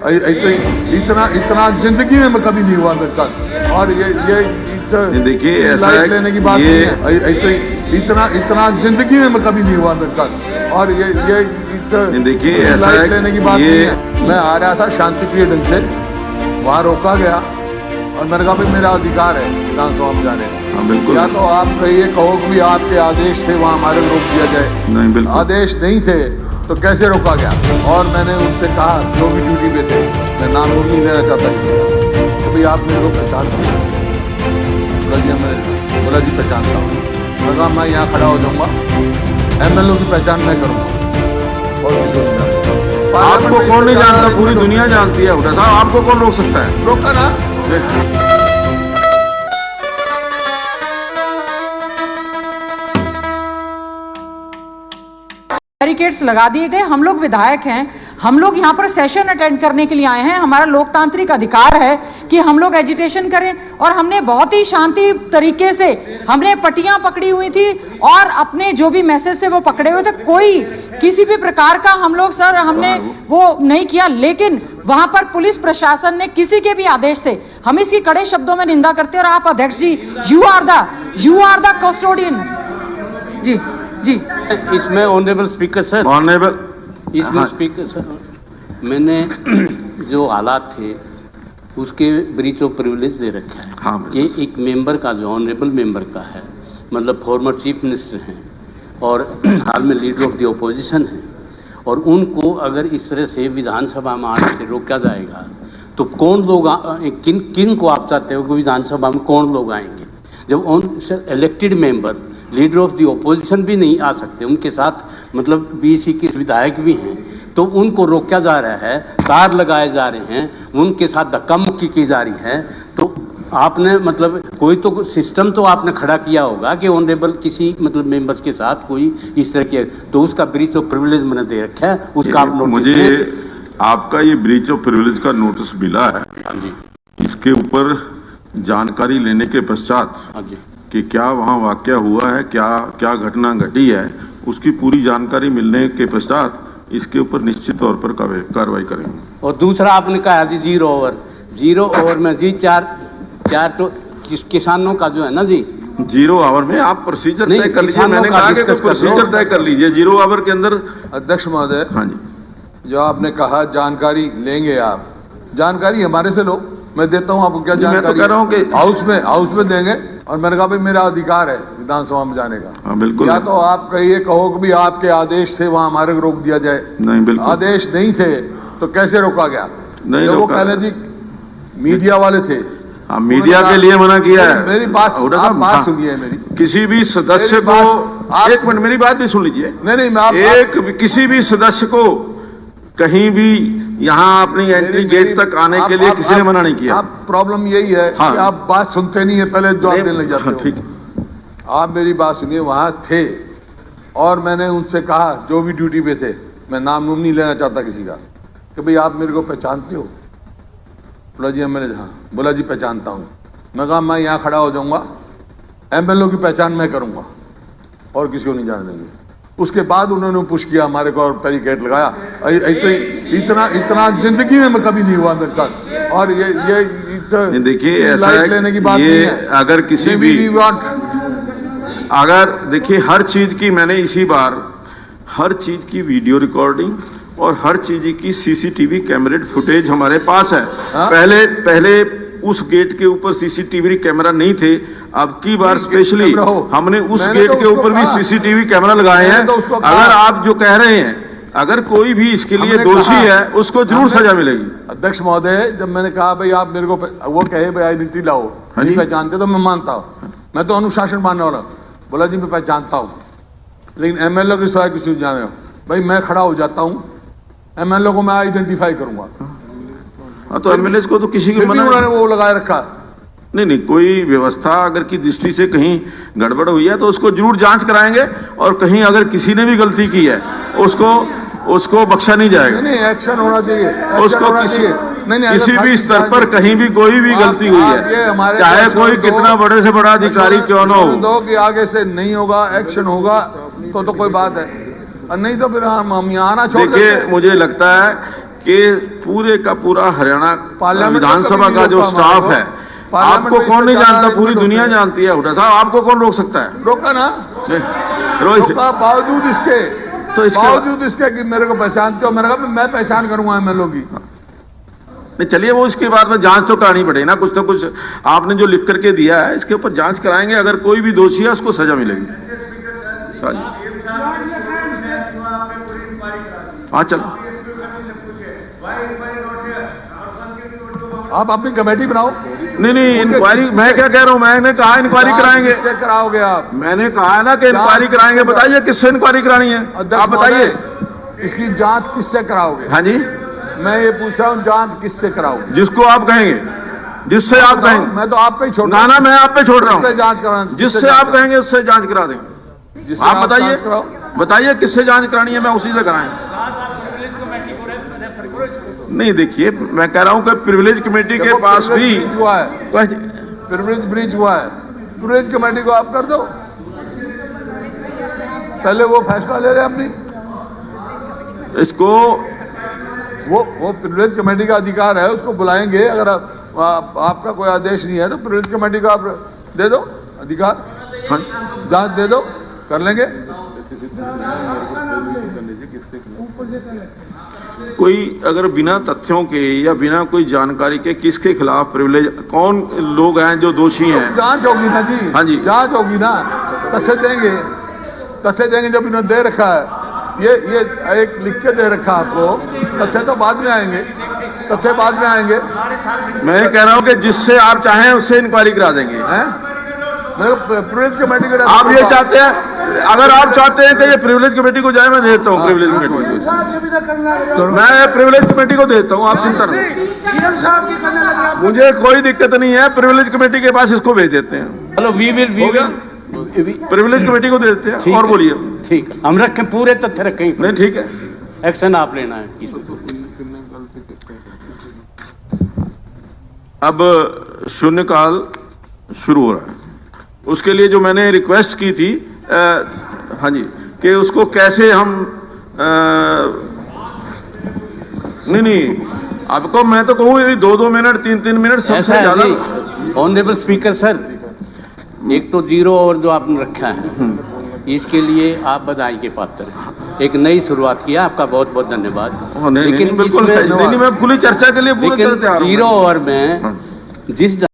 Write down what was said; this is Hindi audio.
इतना इतना जिंदगी में कभी नहीं हुआ मेरे साथ। और ये देखिए ऐसा लाइफ लेने की बात नहीं है। इतना इतना जिंदगी में कभी नहीं हुआ मेरे साथ। और ये देखिए ऐसा लाइफ लेने की बात नहीं है। मैं आ रहा था शांति प्रिय ढंग से, वहाँ रोका गया और मैंने कहा भाई मेरा अधिकार है विधानसभा में जाने का। हाँ बिल्कुल। या तो आप ये कहो कि आपके आदेश थे वहाँ हमारे रोक दिया जाए, नहीं बिल्कुल आदेश नहीं थे तो कैसे रोका गया। और मैंने उनसे कहा जो भी ड्यूटी पे थे, मैं नाम नहीं लेना चाहता कि भाई आप मेरे को पहचानते हैं। बोला जी पहचानता हूँ। मैं कहा मैं यहाँ खड़ा हो जाऊँगा, MLO की पहचान मैं करूँगा और किसी को नहीं जानता। आपको कौन नहीं जानता, पूरी दुनिया जानती है हुड्डा साहब, आपको कौन रोक सकता है? रोका ना। बैरिकेड्स लगा दिए गए। हम लोग विधायक हैं, हम लोग यहाँ पर सेशन अटेंड करने के लिए आए हैं। हमारा लोकतांत्रिक अधिकार है कि हम लोग एजिटेशन करें और हमने बहुत ही शांति तरीके से हमने पट्टियां पकड़ी हुई थी और अपने जो भी मैसेज थे वो पकड़े हुए थे। कोई किसी भी प्रकार का हम लोग सर हमने वो नहीं किया, लेकिन वहां पर पुलिस प्रशासन ने किसी के भी आदेश से हम इसकी कड़े शब्दों में निंदा करते हैं। और आप अध्यक्ष जी, यू आर द कस्टोडियन। जी जी इसमें ऑनरेबल स्पीकर सर, ऑनरेबल इसमें स्पीकर सर, मैंने जो हालात थे उसके ब्रीच ऑफ प्रिविलेज दे रखा है। हाँ, कि एक मेंबर का जो ऑनरेबल मेंबर का है, मतलब फॉर्मर चीफ मिनिस्टर हैं और हाल में लीडर ऑफ द ओपोजिशन हैं, और उनको अगर इस तरह से विधानसभा में आने से रोका जाएगा तो कौन लोग किन को आप चाहते हो कि विधानसभा में कौन लोग आएंगे? जब on elected member leader of the opposition भी नहीं आ सकते, उनके साथ मतलब 20-21 विधायक भी हैं, तो उनको रोका जा रहा है, तार लगाए जा रहे हैं, उनके साथ धक्का मुक्की की जा रही है। तो आपने मतलब कोई तो सिस्टम तो आपने खड़ा किया होगा कि ऑनरेबल किसी मतलब मेंबर्स के साथ कोई इस तरह के, तो उसका ब्रीच ऑफ प्रिविलेज मैंने दे रखा है, उसका आप नोटिस। मुझे आपका ये ब्रीच ऑफ प्रिविलेज का नोटिस मिला है। हाँ जी, इसके ऊपर जानकारी लेने के पश्चात हाँ जी, कि क्या वहाँ वाकया हुआ है, क्या घटना घटी है, उसकी पूरी जानकारी मिलने के पश्चात इसके ऊपर निश्चित तौर पर कार्रवाई करेंगे। और दूसरा आपने कहा जी 0 ओवर में जी चार तो किसानों का जो है ना जी, 0 आवर में आप प्रोसीजर तय कर लीजिए। मैंने कहा कि प्रोसीजर तय कर लीजिए 0 आवर के अंदर। अध्यक्ष महोदय, हाँ जी, जो आपने कहा जानकारी लेंगे, आप जानकारी हमारे से लो, मैं देता हूं आपको। क्या जानकारी? मैं तो कह रहा हूं कि हाउस में देंगे। और मैंने कहा भाई मेरा अधिकार है विधानसभा में जाने का। हाँ बिल्कुल। या तो आप ये कहो कि भाई आपके आदेश थे वहां हमारे को रोक दिया जाए, नहीं बिल्कुल। आदेश नहीं थे तो कैसे रोका गया? नहीं वो रोका। कह रहे जी मीडिया वाले थे। हाँ, मीडिया के लिए मना किया है। मेरी बात सुनिए मेरी। किसी भी सदस्य को, एक मिनट मेरी बात भी सुन लीजिए। नहीं, किसी भी सदस्य को कहीं भी यहाँ अपनी एंट्री गेट तक आने के लिए किसी ने मना नहीं किया। आप प्रॉब्लम यही है कि आप बात सुनते नहीं है, पहले जवाब देने लग जाते हो। ठीक, आप मेरी बात सुनिए। वहां थे और मैंने उनसे कहा जो भी ड्यूटी पे थे, मैं नाम नहीं लेना चाहता किसी का, कि भाई आप मेरे को पहचानते हो? बोला जी मैंने, हाँ। बोला जी पहचानता हूँ। मैं कहा मैं यहाँ खड़ा हो जाऊंगा, MLO की पहचान मैं करूंगा और किसी को नहीं जाने देंगे। उसके बाद उन्होंने पुश किया हमारे को और बैरिकेड लगाया। इतना इतना जिंदगी में कभी नहीं हुआ मेरे साथ। और ये देखिए ऐसा लाइफ लेने की बात नहीं है। अगर किसी भी अगर देखिए हर चीज की, मैंने इसी बार हर चीज की वीडियो रिकॉर्डिंग और हर चीज की CCTV कैमरेड फुटेज हमारे पास है। पहले उस गेट के ऊपर CCTV कैमरा नहीं थे, अब की बार स्पेशली हमने उस गेट के ऊपर भी CCTV कैमरा लगाए हैं। अगर आप जो कह रहे हैं, अगर कोई भी इसके लिए दोषी है उसको जरूर सजा मिलेगी। अध्यक्ष महोदय, जब मैंने कहा भाई आप मेरे को, वो कहे भाई आइडेंटिटी लाओ, नहीं पहचानते तो मैं मानता हूँ, मैं तो अनुशासन मानने वाला। बोला जी मैं पहचानता हूँ, लेकिन MLO के सिवाय किसी को जाने हो भाई, मैं खड़ा हो जाता हूँ, MLO को मैं आइडेंटिफाई करूंगा। हाँ, तो MLA को तो किसी को मना, उन्होंने वो लगाए रखा। नहीं, कोई व्यवस्था अगर की दृष्टि से कहीं गड़बड़ हुई है तो उसको जरूर जांच कराएंगे, और कहीं अगर किसी ने भी गलती की है उसको बख्शा नहीं जाएगा। नहीं, एक्शन होना चाहिए उसको किसी भी स्तर पर कहीं भी कोई भी गलती हुई है, चाहे कोई कितना बड़े से बड़ा अधिकारी क्यों ना हो, कि आगे से नहीं होगा, एक्शन होगा तो कोई बात है, और नहीं तो फिर हम यहाँ आना छोड़। देखिए मुझे लगता है कि पूरे का पूरा हरियाणा पार्लियामेंट में विधानसभा कभी का जो नहीं रोका स्टाफ हमारे है, को। पार्लियामेंट आपको में कौन नहीं इससे जानता, ज्यादा पूरी नहीं दुनिया रोकते। जानती है हुड्डा साहब, आपको कौन रोक सकता है? रोका ना, रोहित रोका बावजूद इसके, तो इसके बावजूद इसके कि मेरे को पहचानते हो, मैंने कहा मैं पहचान करूंगा एमएलओ की। नहीं, चलिए वो इसके बाद में जांच तो करानी पड़ेगी ना, कुछ तो कुछ आपने जो लिख करके दिया है इसके ऊपर जांच कराएंगे, अगर कोई भी दोषी है उसको सजा मिलेगी। हाँ चलो, आप अपनी कमेटी बनाओ। नहीं इंक्वायरी, मैं क्या कह रहा हूँ, मैंने कहा इंक्वायरी कराएंगे, किससे कराओगे आप? मैंने कहा ना कि इंक्वायरी कराएंगे। बताइए किससे इंक्वायरी करानी है, आप बताइए। इसकी जांच किससे कराओगे? हाँ जी, मैं ये पूछ रहा हूँ, जांच किससे कराओगे? जिसको आप कहेंगे, जिससे आप कहेंगे। मैं तो आप पे ही छोड़ ना ना, मैं आप पे छोड़ रहा किससे हूँ, जांच कराना? जिससे आप कहेंगे उससे जांच करा देंगे। जिससे आप बताइए, जांच कराओ। बताइए किससे जांच करानी है, मैं उसी से कराएं। नहीं देखिए, मैं कह रहा हूं कि प्रिविलेज कमेटी के पास भी हुआ है, प्रिविलेज ब्रीच हुआ है, प्रिविलेज कमेटी को आप कर दो, पहले वो फैसला ले ले अपनी। इसको वो प्रिविलेज कमेटी का अधिकार है, उसको बुलाएंगे। अगर आपका कोई आदेश नहीं है तो प्रिविलेज कमेटी को आप दे दो अधिकार, जांच दे दो, कर लेंगे। कोई अगर बिना तथ्यों के या बिना कोई जानकारी के किसके खिलाफ प्रिविलेज, कौन लोग हैं जो दोषी हैं, जांच होगी ना जी। हाँ जी, जांच होगी ना, तथ्य देंगे, तथ्य देंगे। जब इन्होंने दे रखा है, ये एक लिख के दे रखा आपको, तथ्य तो बाद में आएंगे, तथ्य बाद में आएंगे। मैं कह रहा हूं कि जिससे आप चाहें उससे इंक्वायरी करा देंगे। प्रिविलेज कमेटी को आप ये चाहते हैं, अगर आप चाहते हैं कि ये प्रिविलेज कमेटी को जाए, मैं देता हूँ प्रिविलेज कमेटी को, मैं प्रिविलेज कमेटी को देता हूँ, आप चिंता नहीं, मुझे कोई दिक्कत नहीं है। प्रिविलेज कमेटी के पास इसको भेज देते हैं। Hello, we will privilege committee को दे देते हैं। और बोलिए। ठीक है, हम रखें, पूरे तथ्य रखें। नहीं ठीक है, एक्शन आप लेना है। अब शून्यकाल शुरू हो रहा है, उसके लिए जो मैंने रिक्वेस्ट की थी, हाँ जी, कि उसको कैसे हम नहीं आपको मैं तो कहूँ 2-2 मिनट 3-3 मिनट सबसे ज्यादा। ऑनरेबल स्पीकर सर, एक तो 0 और जो आपने रखा है इसके लिए आप बधाई के पात्र हैं। एक नई शुरुआत किया, आपका बहुत बहुत धन्यवाद। लेकिन बिल्कुल नहीं, मैं खुली चर्चा के लिए पूरी तरह तैयार हूं। 0 ओवर में जिस